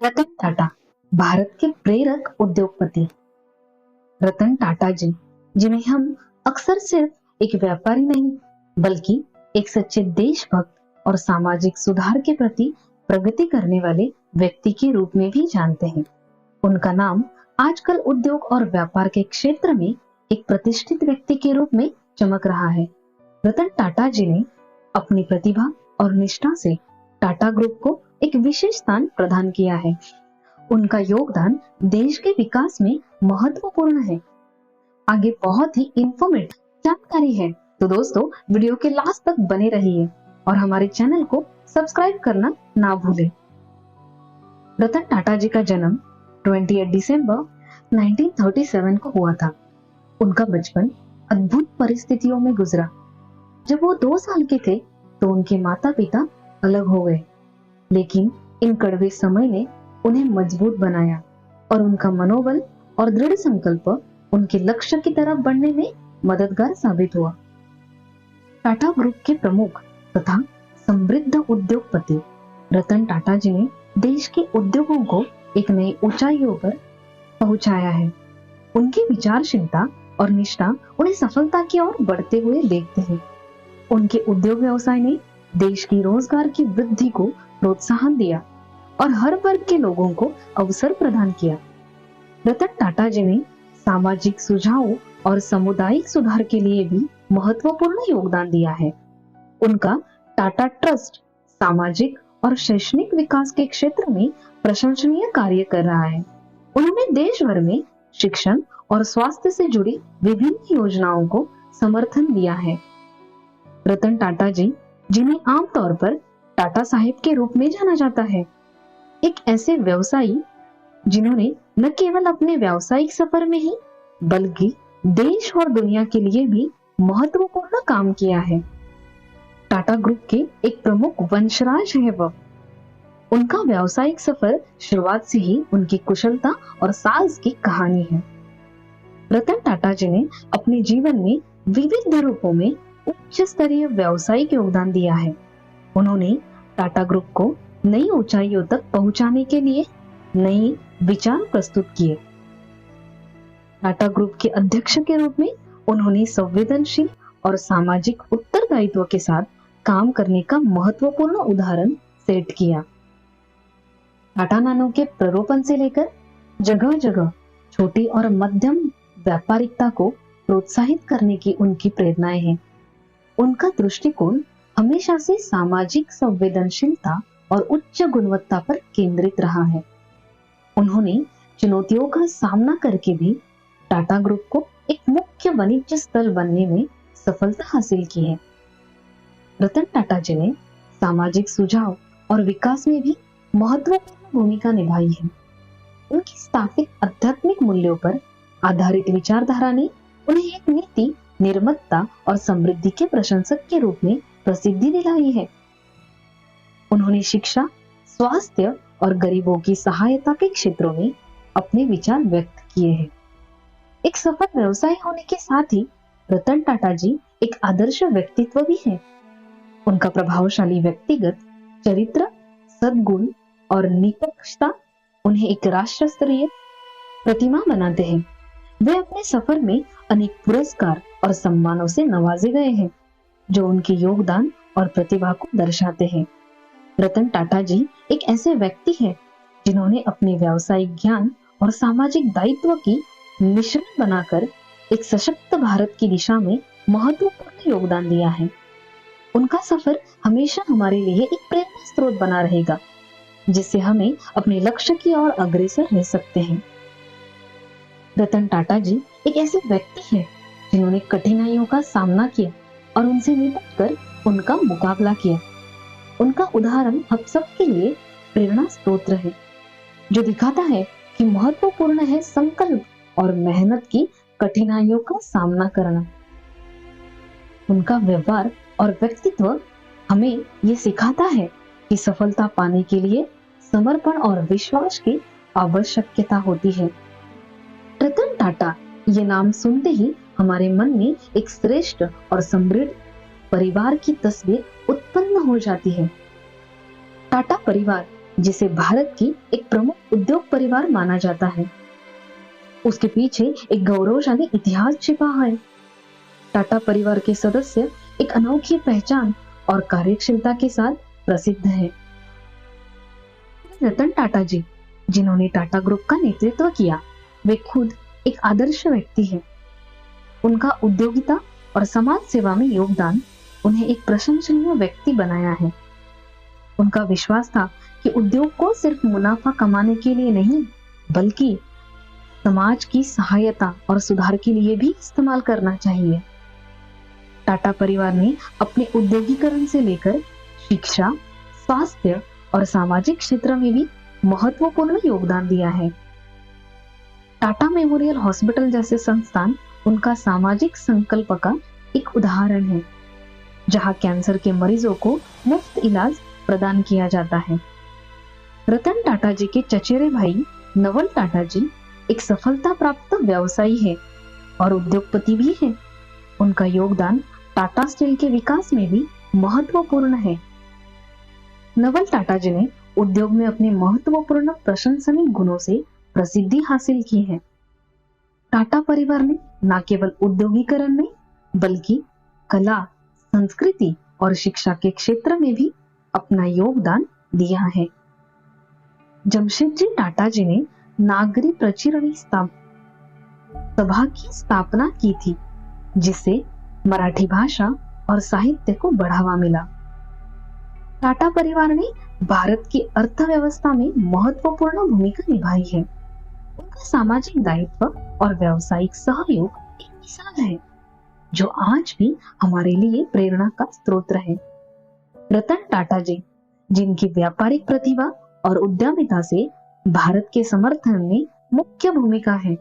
रतन टाटा भारत के प्रेरक उद्योगपति। रतन टाटा जी, जिन्हें हम अक्सर सिर्फ एक व्यापारी नहीं बल्कि एक सच्चे देशभक्त और सामाजिक सुधार के प्रति प्रगति करने वाले व्यक्ति के रूप में भी जानते हैं। उनका नाम आजकल उद्योग और व्यापार के क्षेत्र में एक प्रतिष्ठित व्यक्ति के रूप में चमक रहा है। रतन टाटा जी ने अपनी प्रतिभा और निष्ठा से टाटा ग्रुप को एक विशेष स्थान प्रदान किया है। उनका योगदान देश के विकास में महत्वपूर्ण है। आगे बहुत ही इंफॉर्मेटिव जानकारी है, तो दोस्तों वीडियो के लास्ट तक बने रहिए और हमारे चैनल को सब्सक्राइब करना ना भूलें। रतन टाटा जी का जन्म 28 दिसंबर 1937 को हुआ था। उनका बचपन अद्भुत परिस्थितियों में गुजरा। जब वो 2 साल के थे तो उनके माता पिता अलग हो गए, लेकिन इन कड़वे समय ने उन्हें मजबूत बनाया और उनका मनोबल और दृढ़ संकल्प उनके लक्ष्य की तरफ बढ़ने में मददगार साबित हुआ। टाटा ग्रुप के प्रमुख तथा समृद्ध उद्योगपति रतन टाटा जी ने देश के उद्योगों को एक नई ऊंचाइयों पर पहुंचाया है। उनकी विचारशीलता और निष्ठा उन्हें सफलता की ओर बढ़ते हुए देखते हैं। उनके उद्योग व्यवसाय ने देश की रोजगार की वृद्धि को प्रोत्साहन दिया और हर वर्ग के लोगों को अवसर प्रदान किया। रतन टाटा जी ने सामाजिक सुझावों और सामुदायिक सुधार के लिए भी महत्वपूर्ण योगदान दिया है। उनका टाटा ट्रस्ट सामाजिक और शैक्षणिक विकास के क्षेत्र में प्रशंसनीय कार्य कर रहा है। उन्होंने देश भर में शिक्षण और स्वास्थ्य से जुड़ी विभिन्न योजनाओं को समर्थन दिया है। रतन टाटा जी, जिन्हें आमतौर पर टाटा साहेब के रूप में जाना जाता है, एक ऐसे व्यवसायी जिन्होंने न केवल अपने व्यावसायिक सफर में ही बल्कि देश और दुनिया के लिए भी महत्वपूर्ण काम किया है। टाटा ग्रुप के एक प्रमुख वंशराज है वह। उनका व्यावसायिक सफर शुरुआत से ही उनकी कुशलता और साहस की कहानी है। रतन टाटा जी ने अपने जीवन में विविध रूपों में उच्च स्तरीय व्यावसायिक योगदान दिया है। उन्होंने टाटा ग्रुप को नई ऊंचाइयों तक पहुंचाने के लिए नए विचार प्रस्तुत किए। टाटा ग्रुप के अध्यक्ष के रूप में उन्होंने संवेदनशील और सामाजिक उत्तरदायित्व के साथ काम करने का महत्वपूर्ण उदाहरण सेट किया। टाटा नानो के प्ररोपण से लेकर जगह जगह छोटी और मध्यम व्यापारिकता को प्रोत्साहित करने की उनकी प्रेरणाएं हैं। उनका दृष्टिकोण हमेशा से सामाजिक संवेदनशीलता और उच्च गुणवत्ता पर केंद्रित रहा है। उन्होंने चुनौतियों का सामना करके भी टाटा ग्रुप को एक मुख्य वाणिज्य स्थल बनने में सफलता हासिल की है। रतन टाटा जी ने सामाजिक सुझाव और विकास में भी महत्वपूर्ण भूमिका निभाई है। उनकी स्थापित आध्यात्मिक मूल्यों पर आधारित विचारधारा ने उन्हें एक नीति निर्ममता और समृद्धि के प्रशंसक के रूप में प्रसिद्धि दिलाई है। उन्होंने शिक्षा, स्वास्थ्य और गरीबों की सहायता के क्षेत्रों में अपने विचार व्यक्त किए हैं। एक सफल व्यवसाय होने के साथ ही रतन टाटा जी एक आदर्श व्यक्तित्व भी है। उनका प्रभावशाली व्यक्तिगत चरित्र, सद्गुण और निष्पक्षता उन्हें एक राष्ट्र स्तरीय प्रतिमा बनाते हैं। वे अपने सफर में अनेक पुरस्कार और सम्मानों से नवाजे गए हैं, जो उनके योगदान और प्रतिभा को दर्शाते हैं। रतन टाटा जी एक ऐसे व्यक्ति हैं जिन्होंने अपने व्यावसायिक ज्ञान और सामाजिक दायित्व की मिश्रण बनाकर एक सशक्त भारत की दिशा में महत्वपूर्ण योगदान दिया है। उनका सफर हमेशा हमारे लिए एक प्रेरणा स्रोत बना रहेगा, जिससे हमें अपने लक्ष्य की ओर अग्रसर रह सकते हैं। रतन टाटा जी एक ऐसे व्यक्ति हैं जिन्होंने कठिनाइयों का सामना किया और उनसे निपटकर उनका मुकाबला किया। उनका उदाहरण हम सब के लिए प्रेरणा स्रोत है, जो दिखाता है कि महत्वपूर्ण है संकल्प और मेहनत की कठिनाइयों का सामना करना। उनका व्यवहार और व्यक्तित्व हमें ये सिखाता है कि सफलता पाने के लिए समर्पण और विश्वास की आवश्यकता होती है। रतन टाटा ये नाम सुनते ही हमारे मन में एक श्रेष्ठ और समृद्ध परिवार की तस्वीर उत्पन्न हो जाती है। टाटा परिवार जिसे भारत की एक प्रमुख उद्योग परिवार माना जाता है। उसके पीछे एक गौरवशाली इतिहास छिपा है। टाटा परिवार के सदस्य एक अनोखी पहचान और कार्यशीलता के साथ प्रसिद्ध है। रतन टाटा जी, जिन्होंने टाटा ग्रुप का नेतृत्व किया, वे खुद एक आदर्श व्यक्ति हैं। उनका उद्योगिता और समाज सेवा में योगदान उन्हें एक प्रशंसनीय व्यक्ति बनाया है। उनका विश्वास था कि उद्योग को सिर्फ मुनाफा कमाने के लिए नहीं, बल्कि समाज की सहायता और सुधार के लिए भी इस्तेमाल करना चाहिए। टाटा परिवार ने अपने औद्योगिकरण से लेकर शिक्षा, स्वास्थ्य और सामाजिक क्षेत्र में भी महत्वपूर्ण योगदान दिया है। टाटा मेमोरियल हॉस्पिटल जैसे संस्थान उनका सामाजिक संकल्प का एक उदाहरण है, जहां कैंसर के मरीजों को मुफ्त इलाज प्रदान किया जाता है। रतन टाटा जी के चचेरे भाई नवल टाटा जी एक सफलता प्राप्त व्यवसायी है और उद्योगपति भी है। उनका योगदान टाटा स्टील के विकास में भी महत्वपूर्ण है। नवल टाटा जी ने उद्योग में अपने महत्वपूर्ण प्रशंसनीय गुणों से प्रसिद्धि हासिल की है। टाटा परिवार ने न केवल उद्योगीकरण में, बल्कि कला, संस्कृति और शिक्षा के क्षेत्र में भी अपना योगदान दिया है। जमशेदजी टाटा जी ने नागरी प्रचिरणी सभा की स्थापना की थी, जिससे मराठी भाषा और साहित्य को बढ़ावा मिला। टाटा परिवार ने भारत की अर्थव्यवस्था में महत्वपूर्ण भूमिका निभाई है। उनका सामाजिक दायित्व और व्यावसायिक सहयोग एक मिसाल है, जो आज भी हमारे लिए प्रेरणा का स्रोत है। रतन टाटा जी, जिनकी व्यापारिक प्रतिभा और उद्यमिता से भारत के समर्थन में मुख्य भूमिका है।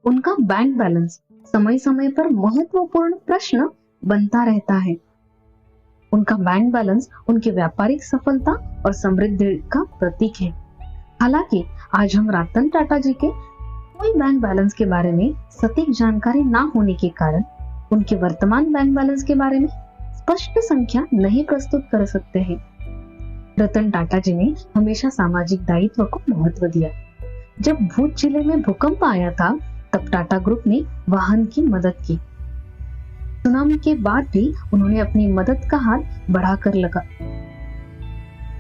उनका बैंक बैलेंस समय समय पर महत्वपूर्ण प्रश्न बनता रहता है। उनका बैंक बैलेंस उनकी व्यापारिक सफलता और समृद्धि का प्रतीक है। हालांकि आज हम रतन टाटा जी के कोई बैंक बैलेंस के बारे में सटीक जानकारी ना होने के कारण उनके वर्तमान बैंक बैलेंस के बारे में स्पष्ट संख्या नहीं प्रस्तुत कर सकते हैं। रतन टाटा जी ने हमेशा सामाजिक दायित्व को महत्व दिया। जब भूज जिले में भूकंप आया था, तब टाटा ग्रुप ने वाहन की मदद की। सुनामी के बाद भी उन्होंने अपनी मदद का हाथ बढ़ाकर लगा।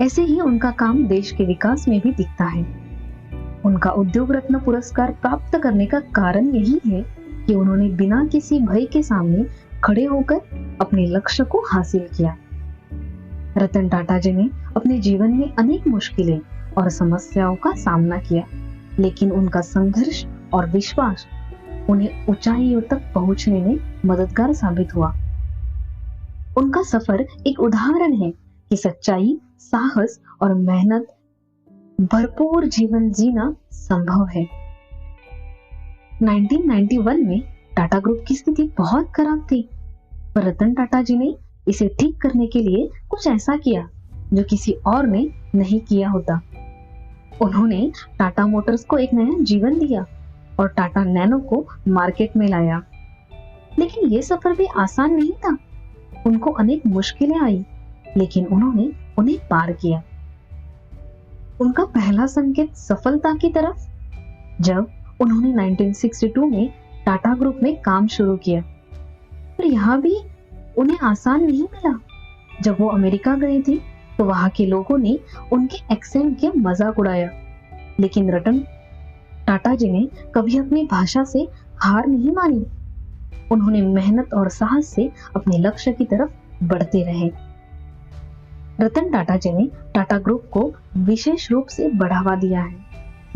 ऐसे ही उनका काम देश के विकास में भी दिखता है। उनका उद्योग रत्न पुरस्कार प्राप्त करने का कारण यही है कि उन्होंने बिना किसी भय के सामने खड़े होकर अपने लक्ष्य को हासिल किया। रतन टाटा जी ने अपने जीवन में अनेक मुश्किलें और समस्याओं का सामना किया, लेकिन उनका संघर्ष और विश्वास उन्हें ऊंचाइयों तक पहुंचने में मददगार साबित हुआ। उनका सफर एक उदाहरण है कि सच्चाई, साहस और मेहनत भरपूर जीवन जीना संभव है। 1991 में टाटा ग्रुप की स्थिति बहुत खराब थी, पर रतन टाटा जी ने इसे ठीक करने के लिए कुछ ऐसा किया जो किसी और ने नहीं किया होता। उन्होंने टाटा मोटर्स को एक नया जीवन दिया और टाटा नैनो को मार्केट में लाया। लेकिन यह सफर भी आसान नहीं था। उनको अनेक मुश्किलें आई, लेकिन उन्होंने उन्हें पार किया। उनका पहला संकेत सफलता की तरफ जब उन्होंने 1962 में टाटा ग्रुप में काम शुरू किया, पर यहाँ भी उन्हें आसान नहीं मिला। जब वो अमेरिका गए थे, तो वहां के लोगों ने उनके एक्सेंट के मजाक उड़ाया, लेकिन रतन टाटा जी ने कभी अपनी भाषा से हार नहीं मानी। उन्होंने मेहनत और साहस से अपने लक्ष्य की तरफ बढ़ते रहे। रतन टाटा जी ने टाटा ग्रुप को विशेष रूप से बढ़ावा दिया है,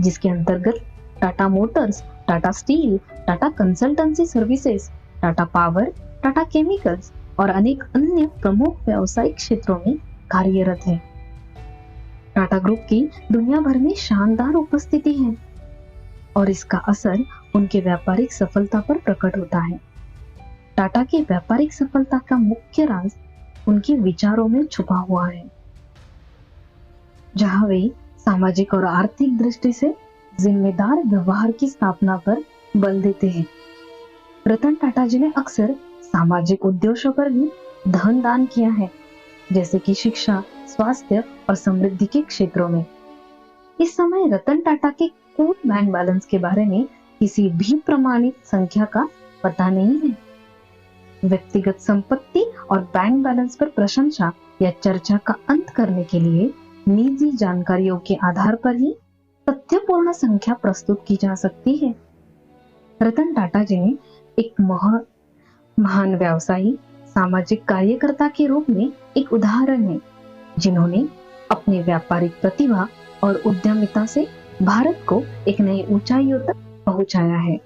जिसके अंतर्गत Tata Motors, Tata steel, Tata consultancy services, Tata power, Tata chemicals और अनेक अन्य प्रमुख व्यावसायिक क्षेत्रों में कार्यरत है। टाटा ग्रुप की दुनिया भर में शानदार उपस्थिति है और इसका असर उनके व्यापारिक सफलता पर प्रकट होता है। टाटा की व्यापारिक सफलता का मुख्य राज उनके विचारों में छुपा हुआ है, जहां वे सामाजिक और आर्थिक दृष्टि से जिम्मेदार व्यवहार की स्थापना पर बल देते हैं। रतन टाटा जी ने अक्सर सामाजिक उद्देश्यों पर भी धन दान किया है, जैसे कि शिक्षा, स्वास्थ्य और समृद्धि के क्षेत्रों में। इस समय रतन टाटा के कुल बैंक बैलेंस के बारे में किसी भी प्रमाणित संख्या का पता नहीं है। व्यक्तिगत संपत्ति और बैंक बैलेंस पर प्रशंसा या चर्चा का अंत करने के लिए निजी जानकारियों के आधार पर ही तथ्यपूर्ण संख्या प्रस्तुत की जा सकती है। रतन टाटा जी ने एक महान व्यवसायी, सामाजिक कार्यकर्ता के रूप में एक उदाहरण है, जिन्होंने अपने व्यापारिक प्रतिभा और उद्यमिता से भारत को एक नई ऊंचाइयों तक पहुंचाया है।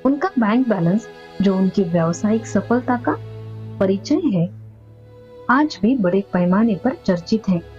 उनका बैंक बैलेंस, जो उनकी व्यावसायिक सफलता का परिचय है, आज भी बड़े पैमाने पर चर्चित है।